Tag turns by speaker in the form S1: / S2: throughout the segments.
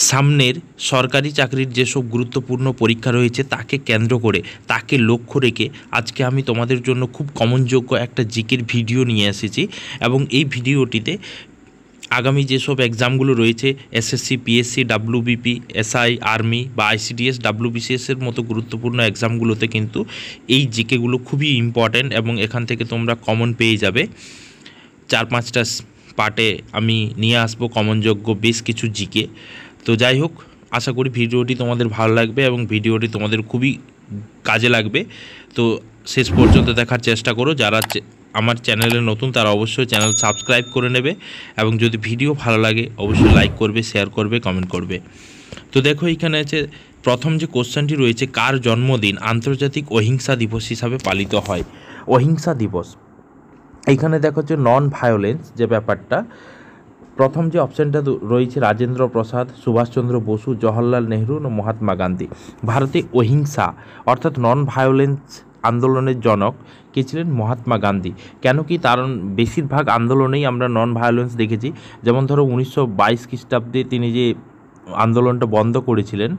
S1: সামনের সরকারি চাকরির যেসব গুরুত্বপূর্ণ পরীক্ষা রয়েছে তাকে কেন্দ্র করে, তাকে লক্ষ্য রেখে আজকে আমি তোমাদের জন্য খুব কমনযোগ্য একটা জিকের ভিডিও নিয়ে এসেছি। এবং এই ভিডিওটিতে আগামী যেসব এক্সামগুলো রয়েছে, SSC, PSC, WBP, SI, army বা আইসিডিএস, ডাব্লিউবিসিএসের মতো গুরুত্বপূর্ণ এক্সামগুলোতে কিন্তু এই জিকেগুলো খুবই ইম্পর্ট্যান্ট এবং এখান থেকে তোমরা কমন পেয়ে যাবে। 4-5টা পার্টে আমি নিয়ে আসবো কমনযোগ্য বেশ কিছু জিকে। তো যাই হোক, আশা করি ভিডিওটি তোমাদের ভালো লাগবে এবং ভিডিওটি তোমাদের খুবই কাজে লাগবে। তো শেষ পর্যন্ত দেখার চেষ্টা করো। যারা আমার চ্যানেলে নতুন তারা অবশ্যই চ্যানেল সাবস্ক্রাইব করে নেবে এবং যদি ভিডিও ভালো লাগে অবশ্যই লাইক করবে, শেয়ার করবে, কমেন্ট করবে। তো দেখো, এখানে আছে প্রথম যে কোশ্চেনটি রয়েছে, কার জন্মদিন আন্তর্জাতিক অহিংসা দিবস হিসাবে পালিত হয়? অহিংসা দিবস, এইখানে দেখো যে নন ভায়োলেন্স যে ব্যাপারটা, প্রথম যে অপশানটা রয়েছে রাজেন্দ্র প্রসাদ, সুভাষচন্দ্র বসু, জওহরলাল নেহরু ও মহাত্মা গান্ধী। ভারতে অহিংসা অর্থাৎ নন ভায়োলেন্স আন্দোলনের জনক কে ছিলেন? মহাত্মা গান্ধী। কেন কি? কারণ বেশিরভাগ আন্দোলনেই আমরা নন ভায়োলেন্স দেখেছি। যেমন ধরো 1922 খ্রিস্টাব্দে তিনি যে আন্দোলনটা বন্ধ করেছিলেন,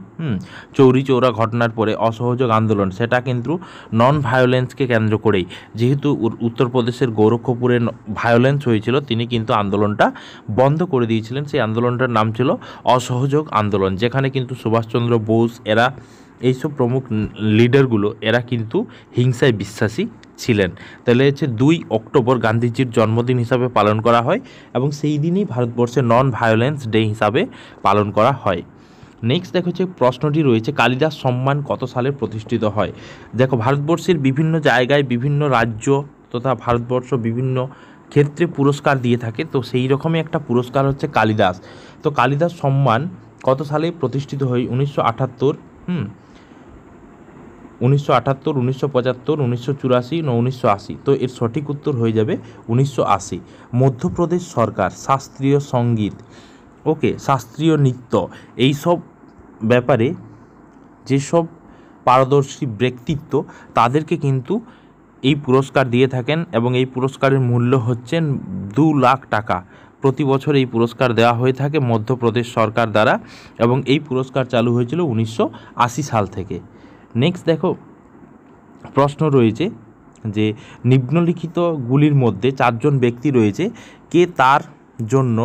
S1: চৌরি চৌরা ঘটনার পরে অসহযোগ আন্দোলন, সেটা কিন্তু নন ভায়োলেন্সকে কেন্দ্র করেই। যেহেতু উত্তরপ্রদেশের গোরক্ষপুরে ভায়োলেন্স হয়েছিল, তিনি কিন্তু আন্দোলনটা বন্ধ করে দিয়েছিলেন। সেই আন্দোলনটার নাম ছিল অসহযোগ আন্দোলন, যেখানে কিন্তু সুভাষচন্দ্র বোস এরা, এইসব প্রমুখ লিডারগুলো এরা কিন্তু হিংসায় বিশ্বাসী ছিলেন। তাহলে হচ্ছে 2 অক্টোবর গান্ধীজির জন্মদিন হিসাবে পালন করা হয় এবং সেই দিনই ভারতবর্ষে নন ভায়োলেন্স ডে হিসাবে পালন করা হয়। নেক্সট দেখো হচ্ছে প্রশ্নটি রয়েছে, কালিদাস সম্মান কত সালে প্রতিষ্ঠিত হয়? দেখো, ভারতবর্ষের বিভিন্ন জায়গায় বিভিন্ন রাজ্য তথা ভারতবর্ষ বিভিন্ন ক্ষেত্রে পুরস্কার দিয়ে থাকে। তো সেই রকমই একটা পুরস্কার হচ্ছে কালিদাস। তো কালিদাস সম্মান কত সালে প্রতিষ্ঠিত হয়? 1978, 1978, 1975, 1984 না 1980? তো এর সঠিক উত্তর হয়ে যাবে 1980। মধ্যপ্রদেশ সরকার শাস্ত্রীয় সঙ্গীত, শাস্ত্রীয় নৃত্য, এইসব ব্যাপারে যেসব পারদর্শী ব্যক্তিত্ব তাদেরকে কিন্তু এই পুরস্কার দিয়ে থাকেন এবং এই পুরস্কারের মূল্য হচ্ছে 2 লাখ টাকা। প্রতি বছর এই পুরস্কার দেওয়া হয়ে থাকে মধ্যপ্রদেশ সরকার দ্বারা এবং এই পুরস্কার চালু হয়েছিল 1980 সাল থেকে। নেক্সট দেখো, প্রশ্ন রয়েছে যে নিম্নলিখিতগুলির মধ্যে 4 জন ব্যক্তি রয়েছে, কে তার জন্য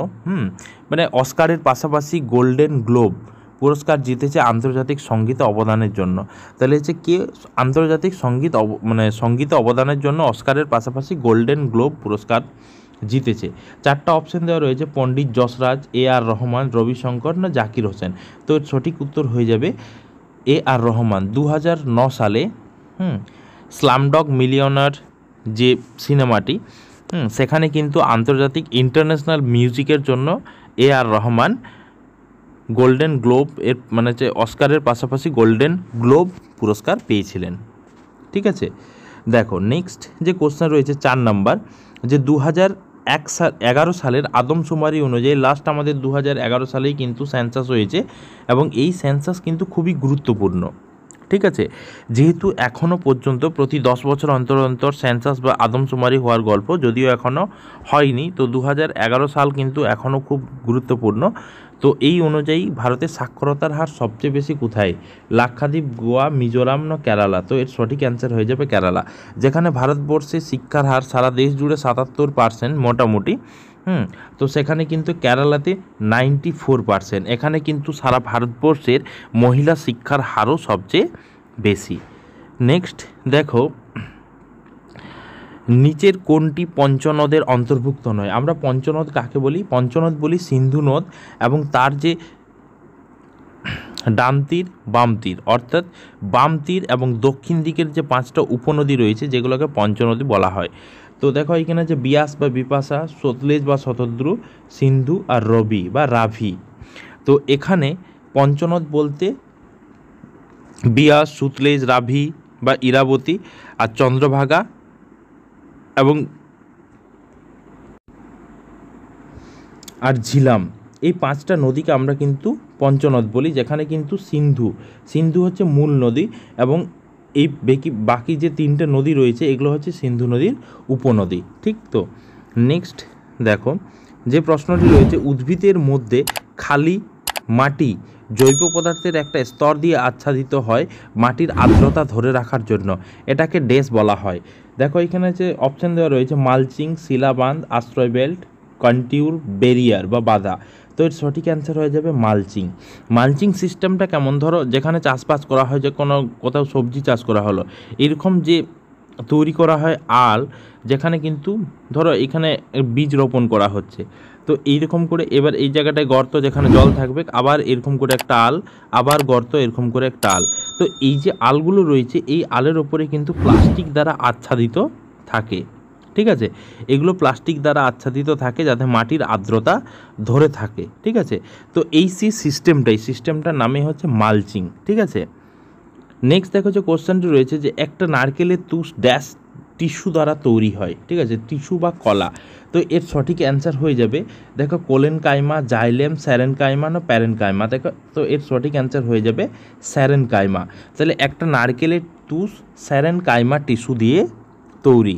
S1: মানে অস্কারের পাশাপাশি গোল্ডেন গ্লোব পুরস্কার জিতেছে আন্তর্জাতিক সঙ্গীতে অবদানের জন্য? তাহলে হচ্ছে কে আন্তর্জাতিক সঙ্গীতে অবদানের জন্য অস্কারের পাশাপাশি গোল্ডেন গ্লোব পুরস্কার জিতেছে? 4টা অপশন দেওয়া রয়েছে, পণ্ডিত যশরাজ, আর রহমান, রবিশঙ্কর না জাকির হোসেন? তো সঠিক উত্তর হয়ে যাবে আর রহমান। 2009 সালে স্লামডগ মিলিয়নার যে সিনেমাটি, সেখানে কিন্তু আন্তর্জাতিক ইন্টারন্যাশনাল মিউজিকের জন্য আর রহমান গোল্ডেন গ্লোব এর হচ্ছে অস্কারের পাশাপাশি গোল্ডেন গ্লোব পুরস্কার পেয়েছিলেন। ঠিক আছে, দেখো নেক্সট যে কোশ্চেন রয়েছে 4 নাম্বার, যে 2011 সালের আদমশুমারি অনুযায়ী, লাস্ট আমাদের 2011 সালেই কিন্তু সেন্সাস হয়েছে এবং এই সেন্সাস কিন্তু খুবই গুরুত্বপূর্ণ। ঠিক আছে, যেহেতু এখনও পর্যন্ত প্রতি 10 বছর অন্তর অন্তর সেন্সাস বা আদমশুমারি হওয়ার গল্প যদিও এখনও হয়নি, তো 2011 সাল কিন্তু এখনও খুব গুরুত্বপূর্ণ। তো এই অনুযায়ী ভারতের সাক্ষরতার হার সবচেয়ে বেশি কোথায়? লাক্ষাদ্বীপ, গোয়া, মিজোরাম না কেরালা? তো এর সঠিক অ্যান্সার হয়ে যাবে কেরালা, যেখানে ভারতবর্ষে শিক্ষার হার সারা দেশ জুড়ে 77% মোটামুটি। তো সেখানে কিন্তু কেরালাতে 94%। এখানে কিন্তু সারা ভারতবর্ষের মহিলা শিক্ষার হারও সবচেয়ে বেশি। নেক্সট দেখো, নিচের কোনটি পঞ্চনদের অন্তর্ভুক্ত নয়? আমরা পঞ্চনদ কাকে বলি? পঞ্চনদ বলি সিন্ধু নদ এবং তার যে ডান তীর, বাম তীর, অর্থাৎ বাম তীর এবং দক্ষিণ দিকের যে 5টা উপনদী রয়েছে যেগুলোকে পঞ্চনদী বলা হয়। তো দেখো এখানে যে বিয়াস বা বিপাশা, সতলেজ বা শতদ্রু, সিন্ধু আর রবি বা রাভি। তো এখানে পঞ্চনদ বলতে বিয়াস, সুতলেজ, রাভি বা ইরাবতী আর চন্দ্রভাগা এবং আর ঝিলাম, এই 5টা নদীকে আমরা কিন্তু পঞ্চনদ বলি, যেখানে কিন্তু সিন্ধু হচ্ছে মূল নদী এবং এই বাকি যে 3টে নদী রয়েছে এগুলো হচ্ছে সিন্ধু নদীর উপনদী। ঠিক তো, নেক্সট দেখো যে প্রশ্নটি রয়েছে, উদ্ভিদের মধ্যে খালি মাটি জৈব পদার্থের একটা স্তর দিয়ে আচ্ছাদিত হয় মাটির আর্দ্রতা ধরে রাখার জন্য, এটাকে ড্যাশ বলা হয়। দেখো এখানে যে অপশান দেওয়া রয়েছে মালচিং, শিলাবাঁধ, আশ্রয় বেল্ট, কন্টিউর, ব্যারিয়ার বা বাধা। তো এর সঠিক অ্যান্সার হয়ে যাবে মালচিং। মালচিং সিস্টেমটা কেমন, ধরো যেখানে চাষবাস করা হয়, যে কোথাও সবজি চাষ করা হলো, এরকম যে তৈরি করা হয় আল, যেখানে কিন্তু ধরো এখানে বীজ রোপণ করা হচ্ছে, তো এইরকম করে এবার এই জায়গাটায় গর্ত যেখানে জল থাকবে, আবার এরকম করে একটা আল, আবার গর্ত, এরকম করে একটা আল। তো এই যে আলগুলো রয়েছে, এই আলের ওপরে কিন্তু প্লাস্টিক দ্বারা আচ্ছাদিত থাকে, ঠিক আছে। এগুলো প্লাস্টিক দ্বারা আচ্ছাদিত থাকে যাতে মাটির আর্দ্রতা ধরে থাকে, ঠিক আছে। তো এই সিস্টেমটার নামে হচ্ছে মালচিং, ঠিক আছে। নেক্সট দেখো যে কোশ্চেনটি রয়েছে যে একটা নারকেলের তুষ ড্যাশ টিস্যু দ্বারা তৈরি হয়, ঠিক আছে, টিস্যু বা কলা। তো এর সঠিক অ্যান্সার হয়ে যাবে দেখো কোলেন কাইমা, জাইলেম, স্যারেন কাইমা না প্যারেন কাইমা। দেখো তো এর সঠিক অ্যান্সার হয়ে যাবে স্যারেন কাইমা। তাহলে একটা নারকেলের তুষ স্যারেন কাইমা টিস্যু দিয়ে তৈরি।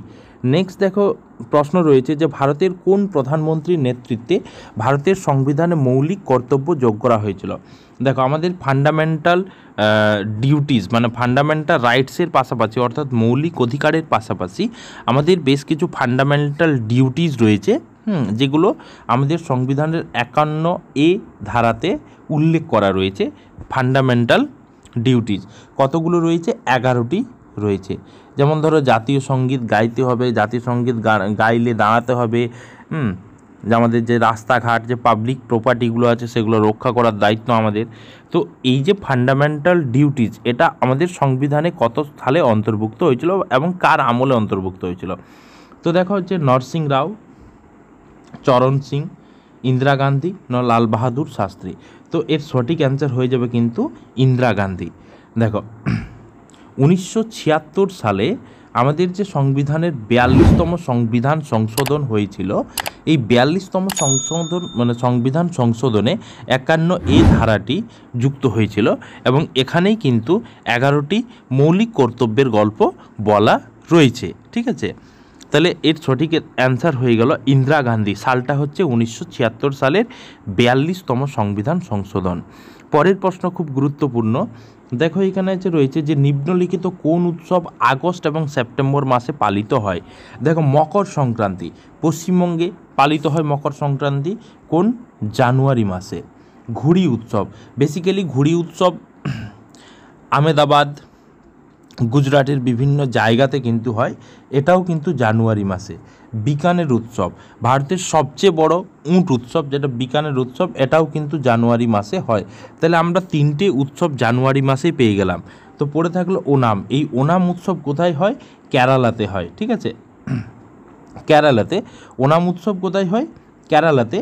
S1: নেক্সট দেখো প্রশ্ন রয়েছে যে ভারতের কোন প্রধানমন্ত্রীর নেতৃত্বে ভারতের সংবিধানে মৌলিক কর্তব্য যোগ করা হয়েছিল। দেখো আমাদের ফান্ডামেন্টাল ডিউটিস মানে ফান্ডামেন্টাল রাইটসের পাশাপাশি অর্থাৎ মৌলিক অধিকারের পাশাপাশি আমাদের বেশ কিছু ফান্ডামেন্টাল ডিউটিস রয়েছে, যেগুলো আমাদের সংবিধানের 51A ধারাতে উল্লেখ করা রয়েছে। ফান্ডামেন্টাল ডিউটিস কতগুলো রয়েছে? 11টি রয়েছে। যেমন ধরো জাতীয় সঙ্গীত গাইতে হবে, জাতীয় সঙ্গীত গাইলে দাঁড়াতে হবে, যে আমাদের যে রাস্তাঘাট যে পাবলিক প্রপার্টিগুলো আছে সেগুলো রক্ষা করার দায়িত্ব আমাদের। তো এই যে ফান্ডামেন্টাল ডিউটিস, এটা আমাদের সংবিধানে কত সালে অন্তর্ভুক্ত হয়েছিল এবং কার আমলে অন্তর্ভুক্ত হয়েছিল? তো দেখো হচ্ছে নরসিং রাও, চরণ সিং, ইন্দিরা গান্ধী না লাল বাহাদুর শাস্ত্রী। তো এর সঠিক অ্যান্সার হয়ে যাবে কিন্তু ইন্দিরা গান্ধী। দেখো 1976 সালে আমাদের যে সংবিধানের 42তম সংবিধান সংশোধন হয়েছিল, এই 42তম সংবিধান সংশোধনে 51A ধারাটি যুক্ত হয়েছিল এবং এখানেই কিন্তু 11টি মৌলিক কর্তব্যের গল্প বলা রয়েছে, ঠিক আছে। তাহলে এর সঠিক অ্যান্সার হয়ে গেল ইন্দিরা গান্ধী। সালটা হচ্ছে 1976 সালের 42তম সংবিধান সংশোধন। পরের প্রশ্ন খুব গুরুত্বপূর্ণ। দেখো এখানে যে রয়েছে যে নিম্নলিখিত কোন উৎসব আগস্ট এবং সেপ্টেম্বর মাসে পালিত হয়? দেখো মকর সংক্রান্তি, পশ্চিমবঙ্গে পালিত হয় মকর সংক্রান্তি কোন? জানুয়ারি মাসে। ঘুড়ি উৎসব, বেসিক্যালি ঘুড়ি উৎসব আহমেদাবাদ, গুজরাটের বিভিন্ন জায়গাতে কিন্তু হয়, এটাও কিন্তু জানুয়ারি মাসে। বিকানের উৎসব, ভারতের সবচেয়ে বড় উট উৎসব যেটা বিকানের উৎসব, এটাও কিন্তু জানুয়ারি মাসে হয়। তাহলে আমরা 3টে উৎসব জানুয়ারি মাসেই পেয়ে গেলাম। তো পড়ে থাকলো ওনাম। এই ওনাম উৎসব কোথায় হয়? কেরালাতে হয়, ঠিক আছে। কেরালাতে ওনাম উৎসব কোথায় হয়? কেরালাতে।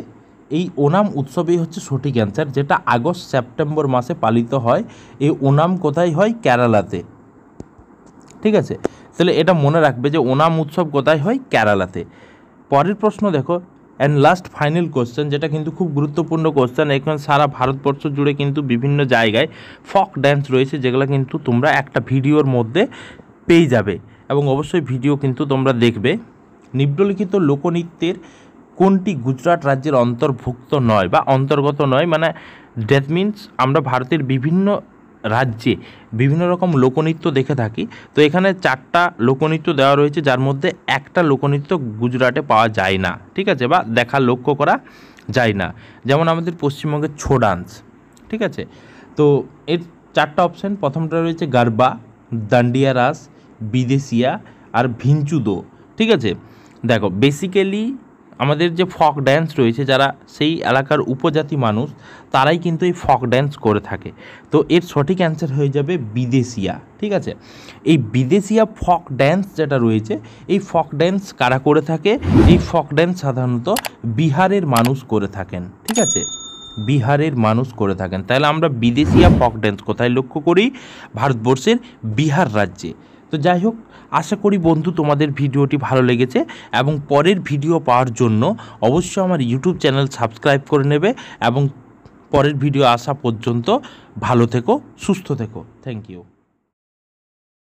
S1: এই ওনাম উৎসবই হচ্ছে সঠিক অ্যান্সার, যেটা আগস্ট সেপ্টেম্বর মাসে পালিত হয়। এই ওনাম কোথায় হয়? কেরালাতে, ঠিক আছে। তাহলে এটা মনে রাখবে যে ওনাম উৎসব কোথায় হয়? কেরালাতে। পরের প্রশ্ন দেখো, অ্যান্ড লাস্ট ফাইনাল কোশ্চেন, যেটা কিন্তু খুব গুরুত্বপূর্ণ কোশ্চেন। এখন সারা ভারতবর্ষ জুড়ে কিন্তু বিভিন্ন জায়গায় ফক ড্যান্স রয়েছে, যেগুলো কিন্তু তোমরা একটা ভিডিওর মধ্যে পেয়ে যাবে এবং অবশ্যই ভিডিও কিন্তু তোমরা দেখবে। নিম্নলিখিত লোকনৃত্যের কোনটি গুজরাট রাজ্যের অন্তর্ভুক্ত নয় বা অন্তর্গত নয়? মানে দ্যাট মিনস আমরা ভারতের বিভিন্ন রাজ্যে বিভিন্ন রকম লোকনৃত্য দেখে থাকি। তো এখানে 4টা লোকনৃত্য দেওয়া রয়েছে, যার মধ্যে একটা লোকনৃত্য গুজরাটে পাওয়া যায় না, ঠিক আছে, বা লক্ষ্য করা যায় না। যেমন আমাদের পশ্চিমবঙ্গের ছো ডান্স, ঠিক আছে। তো এর 4টা অপশান, প্রথমটা রয়েছে গারবা, দান্ডিয়া রাস, বিদেশিয়া আর ভিঞ্চুদো, ঠিক আছে। দেখো বেসিক্যালি আমাদের যে ফক ড্যান্স রয়েছে, যারা সেই এলাকার উপজাতি মানুষ, তারাই কিন্তু এই ফক ড্যান্স করে থাকে। তো এর সঠিক অ্যান্সার হয়ে যাবে বিদেশিয়া, ঠিক আছে। এই বিদেশিয়া ফক ড্যান্স যেটা রয়েছে, এই ফক ড্যান্স কারা করে থাকে? এই ফক ড্যান্স সাধারণত বিহারের মানুষ করে থাকেন, ঠিক আছে, বিহারের মানুষ করে থাকেন। তাহলে আমরা বিদেশিয়া ফক ড্যান্স কোথায় লক্ষ্য করি? ভারতবর্ষের বিহার রাজ্যে। তো যাই হোক, আশা করি বন্ধু তোমাদের ভিডিওটি ভালো লেগেছে এবং পরের ভিডিও পাওয়ার জন্য অবশ্যই আমার ইউটিউব চ্যানেল সাবস্ক্রাইব করে নেবে এবং পরের ভিডিও আসা পর্যন্ত ভালো থেকো, সুস্থ থেকো। Thank you.